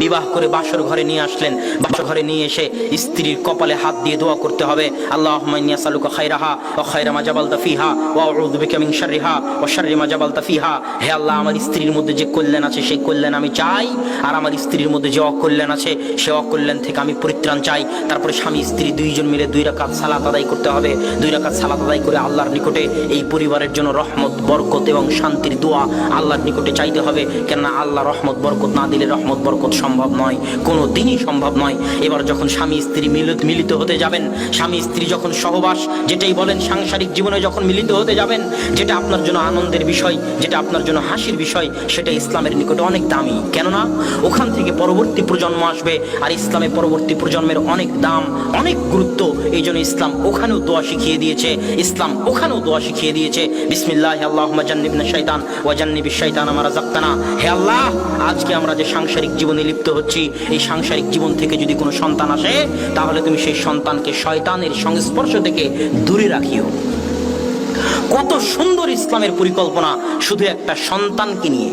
বিবাহ করে বাসর ঘরে নিয়ে আসলেন, বাসর ঘরে নিয়ে এসে স্ত্রীর কপালে হাত দিয়ে দোয়া করতে হবে, আল্লাহুম্মা ইন্নী আসআলুকা খায়রাহা ওয়া খায়রা মা জাবালতা ফিহা ওয়া আউযু বিকা মিন শাররিহা ওয়া শাররি মা জাবালতা ফিহা। হে আল্লাহ, আমার স্ত্রীর মধ্যে যে কল্যাণ আছে সেই কল্যাণ আমি চাই, আর আমার স্ত্রীর মধ্যে যে অকল্যাণ আছে সে অকল্যাণ থেকে আমি পরিত্রাণ চাই। তারপরে স্বামী স্ত্রী দুইজন মিলে 2 রাকাত সালাত আদায় করতে হবে। 2 রাকাত সালাত আদায় করে আল্লাহর নিকটে এই পরিবারের জন্য রহমত, বরকত এবং শান্তির দোয়া আল্লাহর নিকটে চাইতে হবে। কেননা আল্লাহ রহমত বরকত না দিলে রহমত বরকত সম্ভব নয়, কোনো দিনই সম্ভব নয়। এবার যখন স্বামী স্ত্রী মিলিত হতে যাবেন, স্বামী স্ত্রী যখন সহবাস যেটাই বলেন সাংসারিক জীবনে যখন মিলিত হতে যাবেন, যেটা আপনার জন্য আনন্দের বিষয়, যেটা আপনার জন্য হাসির বিষয়, সেটা ইসলামের নিকটে অনেক দামি। কেননা ওখান থেকে পরবর্তী প্রজন্ম আসবে, আর ইসলামের পরবর্তী প্রজন্মের অনেক দাম, অনেক গুরুত্ব। এই জন্য ইসলাম ওখানেও দোয়া শিখিয়ে দিয়েছে, ইসলাম ওখানেও দোয়া শিখিয়ে দিয়েছে, বিসমিল্লাহি আল্লাহুম্মা জান্নিবনা শাইতান ওয়া জান্নিবিশ শাইতানা মা রাযাকতানা। হে আল্লাহ, আজকে আমরা যে সাংসারিক জীবনে লিপ্ত হচ্ছি, এই সাংসারিক জীবন থেকে যদি কোনো সন্তান আসে, তাহলে তুমি সেই সন্তানকে শয়তানের সংস্পর্শ থেকে দূরে রাখিও। কত সুন্দর ইসলামের পরিকল্পনা শুধু একটা সন্তানকে নিয়ে।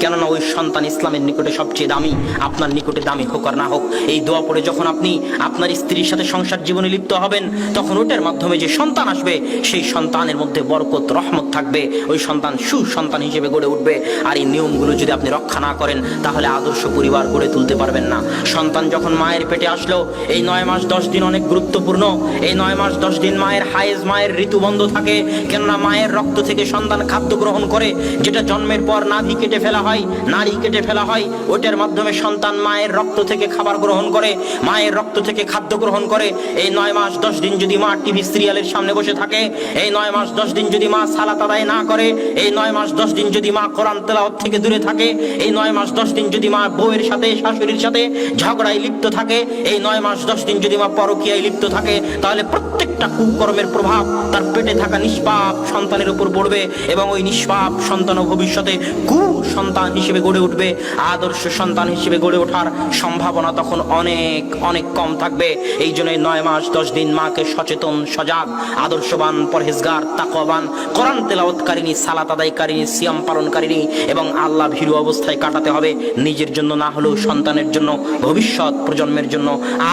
কেননা ওই সন্তান ইসলামের নিকটে সবচেয়ে দামি, আপনার নিকটে দামি হোক আর না হোক। এই দোয়া পড়ে যখন আপনি আপনার স্ত্রীর সাথে সংসার জীবনে লিপ্ত হবেন, তখন ওটার মাধ্যমে যে সন্তান আসবে, সেই সন্তানের মধ্যে বরকত রহমত থাকবে, ওই সন্তান সুসন্তান হিসেবে গড়ে উঠবে। আর এই নিয়মগুলো যদি আপনি রক্ষা না করেন, তাহলে আদর্শ পরিবার গড়ে তুলতে পারবেন না। সন্তান যখন মায়ের পেটে আসলো, এই 9 মাস 10 দিন অনেক গুরুত্বপূর্ণ। এই 9 মাস 10 দিন মায়ের হায়েজ, মায়ের ঋতু বন্ধ থাকে। কেননা মায়ের রক্ত থেকে সন্তান খাদ্য গ্রহণ করে, যেটা জন্মের পর নাভি কেটে ফেলা হয়, নারী কেটে ফেলা হয়, ওটার মাধ্যমে সন্তান মায়ের রক্ত থেকে খাবার গ্রহণ করে, মায়ের রক্ত থেকে খাদ্য গ্রহণ করে। এই 9 মাস 10 দিন যদি মা টিভি সিরিয়ালের সামনে বসে থাকে, এই 9 মাস 10 দিন যদি মা সালাত আদায় না করে, এই 9 মাস 10 দিন যদি মা কোরআন তেলাওয়াত থেকে দূরে থাকে, এই 9 মাস 10 দিন যদি মা বউয়ের সাথে, শাশুড়ির সাথে ঝগড়ায় লিপ্ত থাকে, এই 9 মাস 10 দিন যদি মা পরকীয়ায় লিপ্ত থাকে, তাহলে প্রত্যেকটা কুকর্মের প্রভাব তার পেটে থাকা নিষ্পাপ সন্তানের উপর পড়বে, এবং ওই নিষ্পাপ সন্তান ভবিষ্যতে কুসন্তান হিসেবে গড়ে উঠবে। আদর্শ সন্তান হিসেবে গড়ে ওঠার সম্ভাবনা তখন অনেক অনেক কম থাকবে। এই জন্য 9 মাস 10 দিন মাকে সচেতন, সজাগ, আদর্শবান, পরহেজগার, তাকওয়াবান, কোরআন তেলাওয়াতকারিনী, সালাত আদায়কারিনী, সিয়াম পালনকারিনী এবং আল্লাহ ভীরু অবস্থায় কাটাতে হবে। নিজের জন্য না হলেও সন্তানের জন্য, ভবিষ্যৎ প্রজন্মের জন্য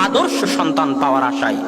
আদর্শ সন্তান পাওয়ার আশায়।